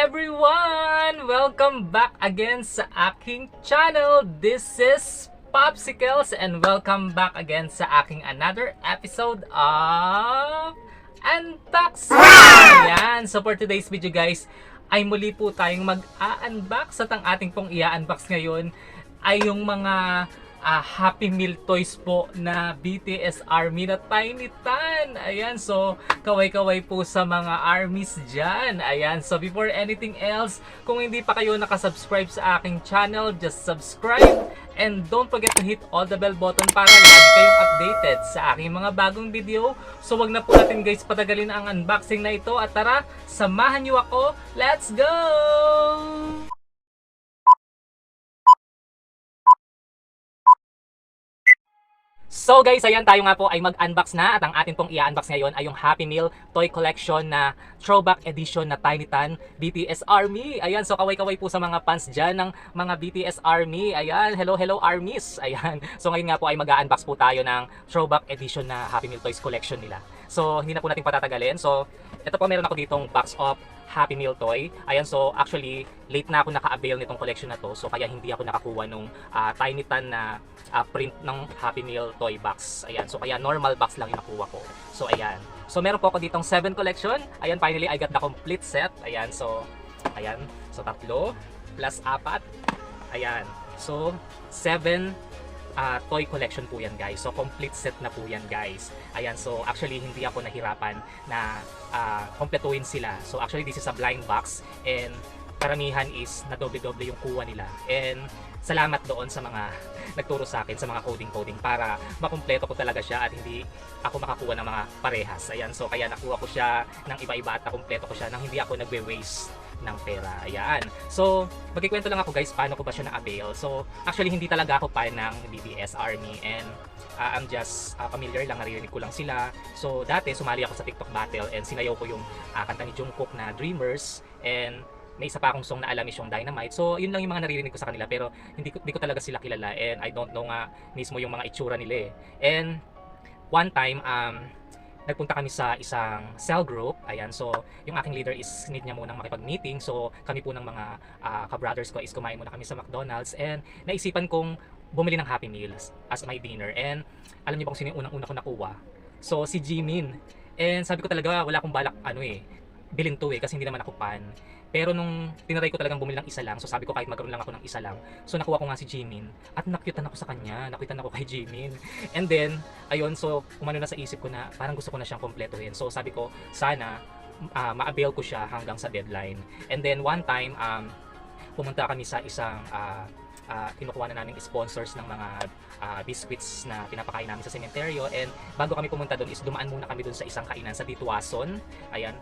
everyone! Welcome back again sa aking channel. This is Popsicles and welcome back again sa aking another episode of Unboxing! Yan! So for today's video guys, ay muli po tayong mag-a-unbox at ang ating pong i-unbox ngayon ay yung mga Happy Meal toys po na BTS Army na Tiny Tan. Ayan, so kaway-kaway po sa mga armies dyan. Ayan, so before anything else, kung hindi pa kayo nakasubscribe sa aking channel, just subscribe and don't forget to hit all the bell button para lagi kayong updated sa aking mga bagong video. So wag na po natin guys patagalin ang unboxing na ito at tara, samahan niyo ako. Let's go! So guys, ayan tayo nga po ay mag-unbox na at ang atin pong i-unbox ngayon ay yung Happy Meal Toy Collection na throwback edition na Tiny Tan BTS Army. Ayan, so kaway-kaway po sa mga fans dyan ng mga BTS Army. Ayan, hello armies. Ayan, so ngayon nga po ay mag-unbox po tayo ng throwback edition na Happy Meal Toys Collection nila. So hindi na po natin patatagalin. So ito po, meron ako ditong box of Happy Meal toy. Ayan, so actually late na ako naka-avail nitong collection na to. So kaya hindi ako nakakuha nung Tiny Tan na print ng Happy Meal toy box. Ayan, so kaya normal box lang yung nakuha ko. So ayan. So meron po ako ditong 7 collection. Ayan, finally I got the complete set. Ayan, so ayan. So 3 plus 4. Ayan. So 7 toy collection po yan guys. So complete set na po yan guys. Ayan, so actually hindi ako nahirapan na kompletuhin sila. So actually this is a blind box and karamihan is na doble-doble yung kuha nila. And salamat doon sa mga nagturo sa akin sa mga coding para makumpleto ko talaga siya at hindi ako makakuha ng mga parehas. Ayan, so kaya nakuha ko siya ng iba-iba at nakumpleto ko siya nang hindi ako nagwe-waste ng pera. Ayan. So, magkikwento lang ako guys paano ko ba siya na-avail. So, actually hindi talaga ako fan ng BTS Army and I'm just familiar lang, narinig ko lang sila. So, dati sumali ako sa TikTok battle and sinayaw ko yung kanta ni Jungkook na Dreamers and may isa pa akong song na alam is yung Dynamite. So, yun lang yung mga naririnig ko sa kanila pero hindi ko talaga sila kilala and I don't know nga mismo yung mga itsura nila eh. And one time, nagpunta kami sa isang cell group. Ayan, so yung aking leader is need niya munang makipag-meeting. So kami po ng mga ka-brothers ko is kumain muna kami sa McDonald's and naisipan kong bumili ng Happy Meals as my dinner. And alam niyo ba kung sino yung unang-una ko nakuha? So si Jimin. And sabi ko talaga wala akong balak bilhin to kasi hindi naman ako fan. Pero nung tinry ko talagang bumili ng isa lang, so sabi ko kahit magkaroon lang ako ng isa lang. So nakuha ko nga si Jimin at nakyutan ako sa kanya, nakitan ako kay Jimin. And then, ayun, so umano na sa isip ko na parang gusto ko na siyang kompletuhin. So sabi ko, sana ma-avail ko siya hanggang sa deadline. And then one time, pumunta kami sa isang kinukuha na namin sponsors ng mga biscuits na pinapakain namin sa sementeryo. And bago kami pumunta doon is dumaan muna kami doon sa isang kainan sa Dituason. Ayan,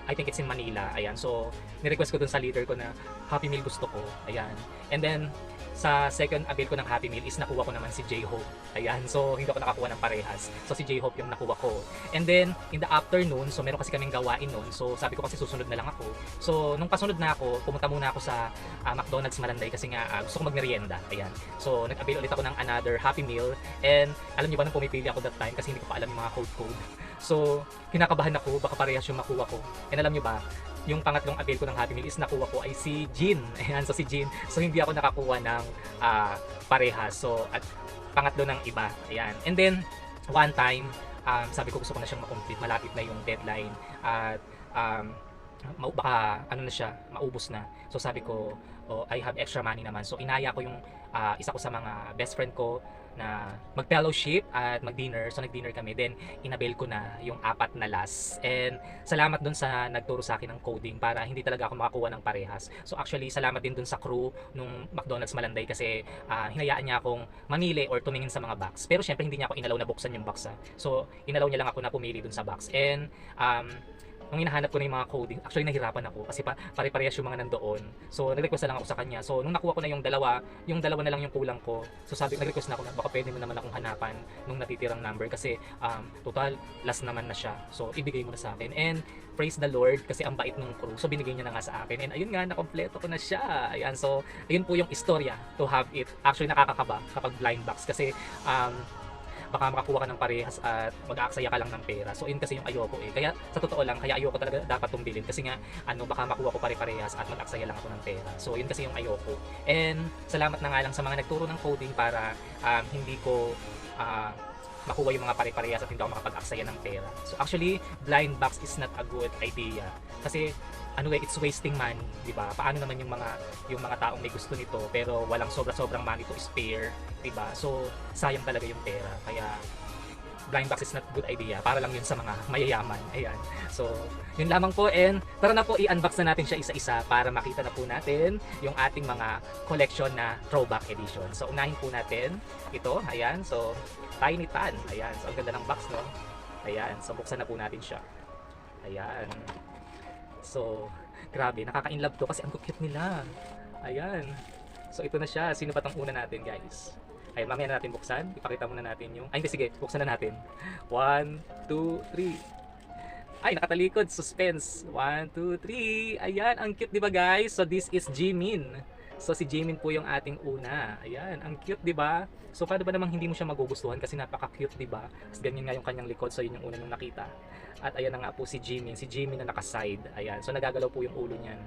I think it's in Manila. Ayan, so ni-request ko dun sa leader ko na Happy Meal gusto ko. Ayan. And then sa second avail ko ng Happy Meal is nakuha ko naman si J-Hope. Ayan, so hindi ako nakakuha ng parehas. So si J-Hope yung nakuha ko. And then in the afternoon, so meron kasi kaming gawain noon. So sabi ko kasi susunod na lang ako. So nung pasunod na ako, pumunta muna ako sa McDonald's Malanday kasi nga gusto ko magmerienda. Ayan. So nag-avail ulit ako ng another Happy Meal. And alam niyo ba nung pumipili ako that time kasi hindi ko pa alam yung mga code. So kinakabahan ako, baka parehas yung makuha ko. And alam niyo ba, yung pangatlong avail ko ng Happy Meal is nakuha ko ay si Jin. Ayan, so si Jin. So hindi ako nakakuha ng parehas. So at pangatlo ng iba. Ayan. And then one time, sabi ko gusto ko na siyang makomplete. Malapit na yung deadline. At baka na siya, maubos na. So sabi ko, I have extra money naman. So inaya ko yung isa ko sa mga best friend ko na mag-fellowship at mag-dinner. So nag-dinner kami. Then inabail ko na yung 4 na last. And salamat dun sa nagturo sa akin ng coding para hindi talaga ako makakuha ng parehas. So actually salamat din dun sa crew nung McDonald's Malanday kasi hinayaan niya akong mamili or tumingin sa mga box. Pero syempre hindi niya ako inalaw na buksan yung box. So inalaw niya lang ako na pumili dun sa box. And nung hinahanap ko na yung mga coding, actually nahirapan ako kasi pare-parehas yung mga nandoon. So nag-request na lang ako sa kanya. So nung nakuha ko na yung dalawa na lang yung kulang ko. So nag-request na ako na baka pwede mo naman akong hanapan nung natitirang number kasi total last naman na siya. So ibigay mo na sa akin. And praise the Lord kasi ang bait nung crew. So binigay niya na nga sa akin. And ayun nga, nakompleto ko na siya. Ayan, so ayun po yung istorya to have it. Actually nakakakaba kapag blind box kasi baka makakuha ka ng parehas at mag-aaksaya ka lang ng pera. So yun kasi yung ayoko eh. Kaya sa totoo lang, kaya ayoko talaga dapat tong bilhin kasi nga baka makuha ko pare-parehas at mag-aaksaya lang ako ng pera. So yun kasi yung ayoko. And salamat na nga lang sa mga nagturo ng coding para hindi ko makuha yung mga pare-parehas at hindi ako makapag-aksaya ng pera. So actually, blind box is not a good idea. Kasi it's wasting money, di ba? Paano naman yung mga taong may gusto nito pero walang sobra-sobrang money to spare, di ba? So sayang talaga yung pera. Kaya blind box is not good idea. Para lang yun sa mga mayayaman. Ayan. So, yun lamang po. And tara na po, i-unbox na natin siya isa-isa para makita na po natin yung ating mga collection na throwback edition. So, unahin po natin ito. Ayan. So, Tiny Tan. Ayan. So, ang ganda ng box, no? Ayan. So, buksan na po natin siya. Ayan. So, grabe. Nakaka-inlove to kasi ang cute nila. Ayan. So, ito na siya. Sino ba tong una natin, guys? Ay, mamaya na natin buksan. Ipakita muna natin yung... Ay, hindi, sige. Buksan na natin. 1, 2, 3. Ay, nakatalikod. Suspense. 1, 2, 3. Ayan, ang cute, di ba guys? So, this is Jimin. So, si Jimin po yung ating una. Ayan, ang cute, di ba? So, paano ba namang hindi mo siya magugustuhan? Kasi napaka-cute, di ba? Tapos ganyan nga yung kanyang likod. So, yun yung una nung nakita. At ayan na nga po si Jimin. Si Jimin na naka-side. Ayan. So, nagagalaw po yung ulo niyan.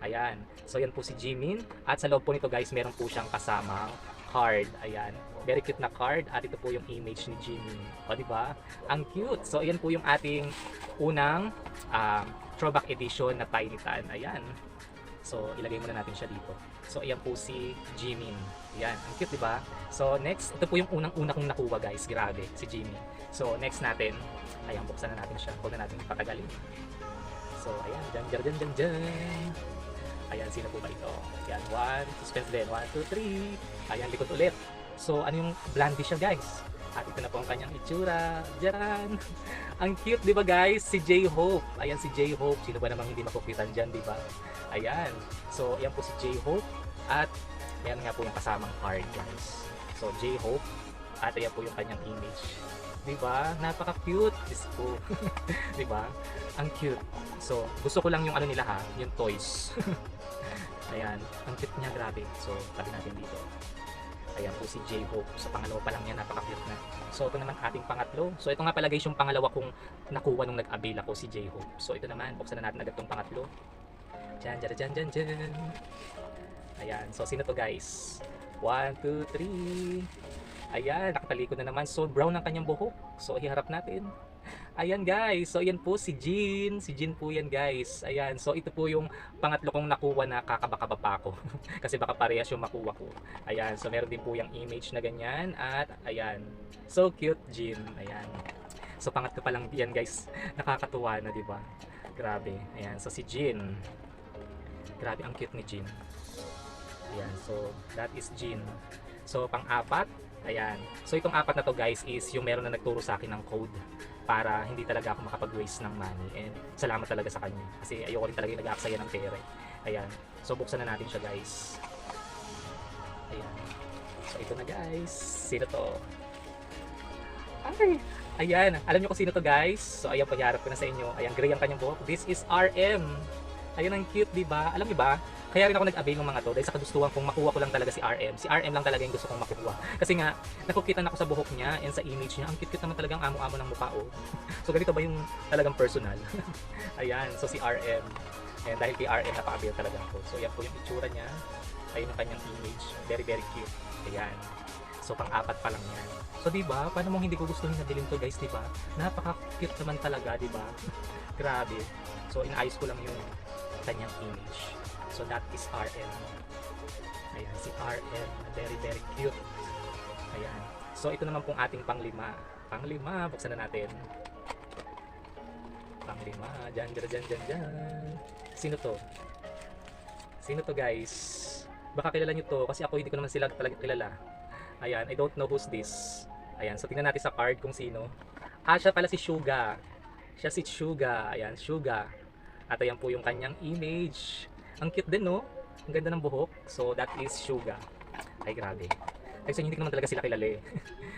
Ayan. So, yan po si Jimin. At sa loob po nito, guys, meron po siyang kasamang card. Ayan. Very cute na card. At ito po yung image ni Jimin. O, diba? Ang cute. So, ayan po yung ating unang throwback edition na Tiny Tan. Ayan. So, ilagay muna natin siya dito. So, ayan po si Jimin. Ayan. Ang cute, diba? So, next. Ito po yung unang-una kong nakuha, guys. Grabe. Si Jimin. So, next natin. Ayan. Buksan na natin siya. Huwag na natin patagalin. So, ayan. Dyan. Ayan, sino po ba ito? Ayan, 1, suspense din. 1, 2, 3. Ayan, likod ulit. So, ano yung blondie siya, guys? At ito na po ang kanyang itsura. Diyan. Ang cute, di ba, guys? Si J-Hope. Ayan, si J-Hope. Sino ba namang hindi makupitan dyan, di ba? Ayan. So, ayan po si J-Hope. At, ayan nga po yung kasamang card, guys. So, J-Hope. At ayan po yung kanyang image. Di ba? Napaka-cute. Diyos ko. Di ba? Ang cute. So, gusto ko lang yung nila ha, yung toys. Ayan, ang cute niya, grabe. So, tabi natin dito. Ayan po si J-Hope. Sa pangalawa pa lang niya, napaka-cute na. So, ito naman ating pangatlo. So, ito nga pala guys, yung pangalawa kong nakuha nung nag-avail ako si J-Hope. So, ito naman, buksan na natin agad itong pangatlo. Dyan. Ayan, so sino to guys? 1, 2, 3. Ayan, nakatalikod na naman. So, brown ang kanyang buhok. So, iharap natin. Ayan guys, so yan po si Jin. Si Jin po yan guys. Ayan, so ito po yung pangatlo kong nakuha na kakabakaba pa ako. Kasi baka parehas yung makuha ko. Ayan, so meron din po yung image na ganyan. At ayan, so cute Jin. Ayan. So pangatlo pa lang yan guys. Nakakatuwa na, diba? Grabe. Ayan, so si Jin. Grabe, ang cute ni Jin. Ayan, so that is Jin. So pang-apat. Ayan. So itong apat na to guys is yung meron na nagturo sa akin ng code para hindi talaga ako makapag-waste ng money, and salamat talaga sa kanya kasi ayoko rin talaga yung nag-aaksaya ng pera. Ayan. So buksan na natin siya guys. Ayan. So ito na guys. Sino to? Ay! Ayan. Alam nyo kung sino to guys? So ayan, pagharap ko na sa inyo. Ayan, gray ang kanyang buhok. This is RM. Ayan, ang cute, diba? Alam niyo ba? Kaya rin ako nag-avail ng mga to dahil sa kagustuhan kong makuha ko lang talaga si RM. Si RM lang talaga yung gusto kong makuha. Kasi nga, nakukitan ako sa buhok niya and sa image niya. Ang cute-cute naman talagang amo-amo ng mukha, oh. So ganito ba yung talagang personal? Ayan, so si RM. And dahil kay RM, napaka-avail talaga ako. So yan po yung itsura niya. Ayun yung kanyang image. Very, very cute. Ayan. So pang-apat pa lang yan. So diba, paano mong hindi ko gustuhin na bilhin to guys, diba? Napaka-cute naman talaga, diba? Grabe. So inaayos ko lang yung kanyang image. So that is RM. Ayan, si RM. Very, very cute. Ayan. So ito naman pong ating panglima. Panglima, buksan na natin. Panglima. Dyan. Sino to? Sino to guys? Baka kilala nyo to kasi ako hindi ko naman sila talaga kilala. Ayan, I don't know who's this. Ayan, so tingnan natin sa card kung sino. Siya pala si Suga. Siya si Suga. Ayan, Suga. At ayan po yung kanyang image. Ang cute din, no? Ang ganda ng buhok. So, that is Suga. Ay, grabe. Ay, so hindi ko naman talaga sila kilala eh.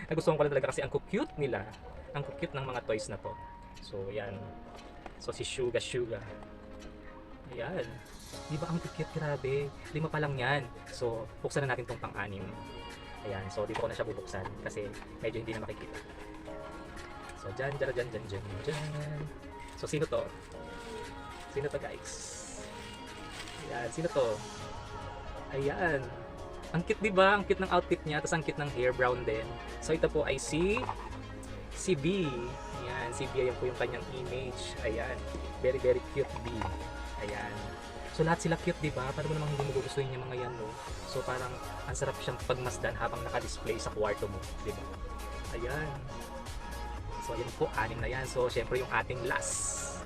Nagustuhan ko lang talaga kasi ang cute nila. Ang cute ng mga toys na to. So, ayan. So, si Suga. Ayan. Di ba ang cute? Grabe. 5 pa lang yan. So, buksan na natin tong pang-anim. Ayan, so dito ko na siya bubuksan kasi medyo hindi na makikita. So dyan. So sino to? Sino to guys? Ayan, sino to? Ayan. Ang cute, di ba? Ang cute ng outfit niya, tapos ang cute ng hair, brown din. So ito po ay si B. Ayan, si B, ayan po yung kanyang image. Ayan, very very cute B. Ayan. So lahat sila cute, di ba? Paano mo namang hindi mo gugustuhin yung mga yan, no? So parang ang sarap siyang pagmasdan habang naka-display sa kwarto mo, di ba? Ayan. So ayan po, 6 na yan. So syempre yung ating last.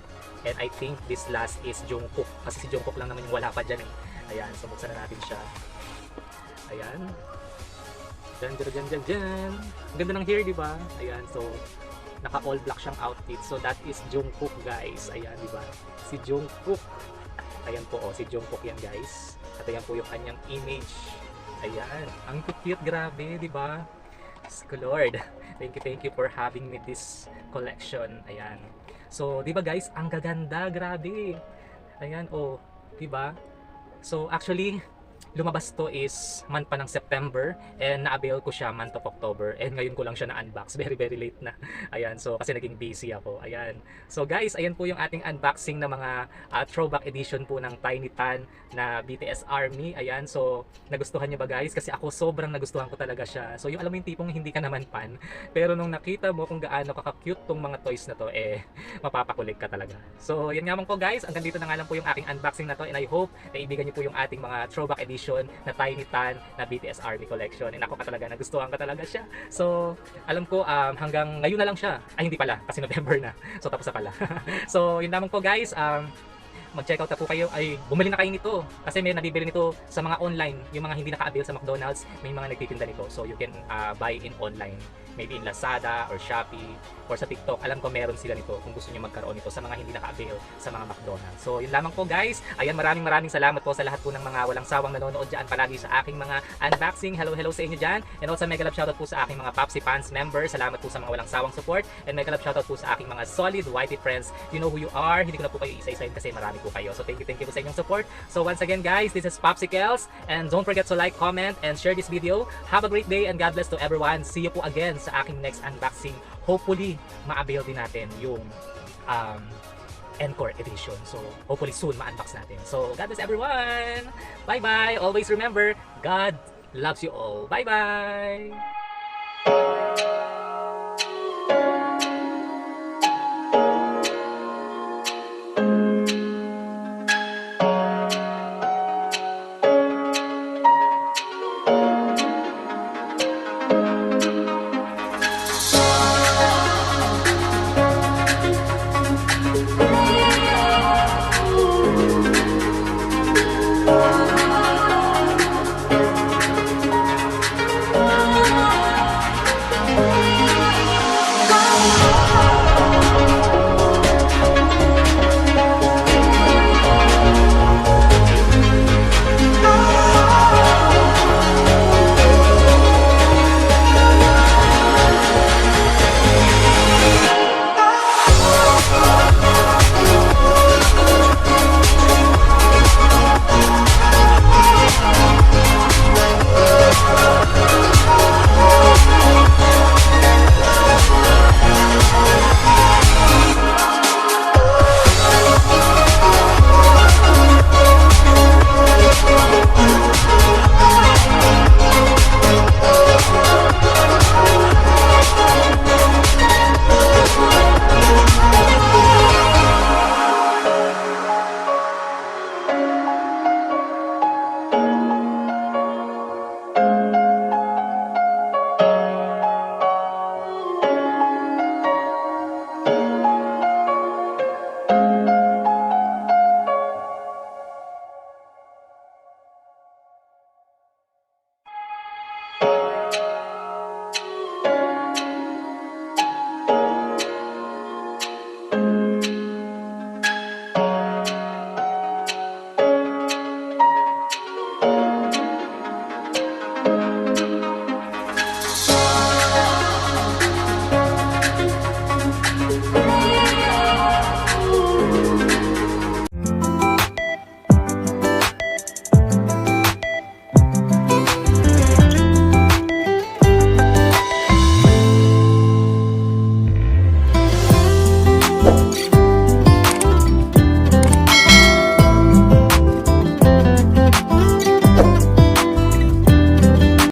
And I think this last is Jungkook. Kasi si Jungkook lang naman yung wala pa dyan eh. Ayan, so buksan na natin siya. Ayan. Dyan. Ang ganda ng hair, di ba? Ayan, so naka all black siyang outfit. So that is Jungkook, guys. Ayan, di ba? Si Jungkook. Ayan po, si Jungkook yan, guys. At ayan po yung kanyang image. Ayan, ang cute, grabe, di ba? Lord, thank you for having me this collection. Ayan. So, di ba guys, ang gaganda, grabe. Ayan, di ba? So, actually, lumabas to is month pa ng September and na-avail ko siya month of October and ngayon ko lang siya na-unbox. Very very late na. Ayan, so kasi naging busy ako. Ayan. So guys, ayan po yung ating unboxing ng mga throwback edition po ng Tiny Tan na BTS ARMY. Ayan, so nagustuhan niyo ba guys? Kasi ako sobrang nagustuhan ko talaga siya. So yung alam mo yung tipong hindi ka naman fan, pero nung nakita mo kung gaano kaka-cute tong mga toys na to, mapapakulit ka talaga. So yan nga po guys, hanggang dito na nga lang po yung aking unboxing na to and I hope naibigan niyo po yung ating mga throwback edition na Tiny Tan na BTS ARMY collection. And ako ka talaga, nagustuhan ka talaga siya. So, alam ko hanggang ngayon na lang siya. Ay, hindi pala, kasi November na. So, tapos na pala. So, yun naman po guys. Mag-check out na po kayo, ay bumili na kayo nito kasi may nabibili nito sa mga online, yung mga hindi naka-avail sa McDonald's, may mga nagtitinda nito, so you can buy in online, maybe in Lazada or Shopee or sa TikTok. Alam ko meron sila nito kung gusto niyo magkaroon nito sa mga hindi naka-avail sa mga McDonald's. So yun lamang po guys. Ayan, maraming salamat po sa lahat po ng mga walang sawang nanonood dyan palagi sa aking mga unboxing. Hello sa inyo dyan. And also mega love shoutout po sa aking mga Popsi fans members. Salamat po sa mga walang sawang support. And mega love shoutout po sa aking mga solid whitey friends. You know who you are. Hindi ko na po kayo isa-isahin kasi marami po kayo. So thank you po sa inyong support. So once again guys, this is Popsicles. And don't forget to like, comment, and share this video. Have a great day and God bless to everyone. See you po again sa aking next unboxing. Hopefully, ma-avail din natin yung Encore edition. So, hopefully soon ma-unbox natin. So, God bless everyone! Bye-bye! Always remember, God loves you all. Bye-bye!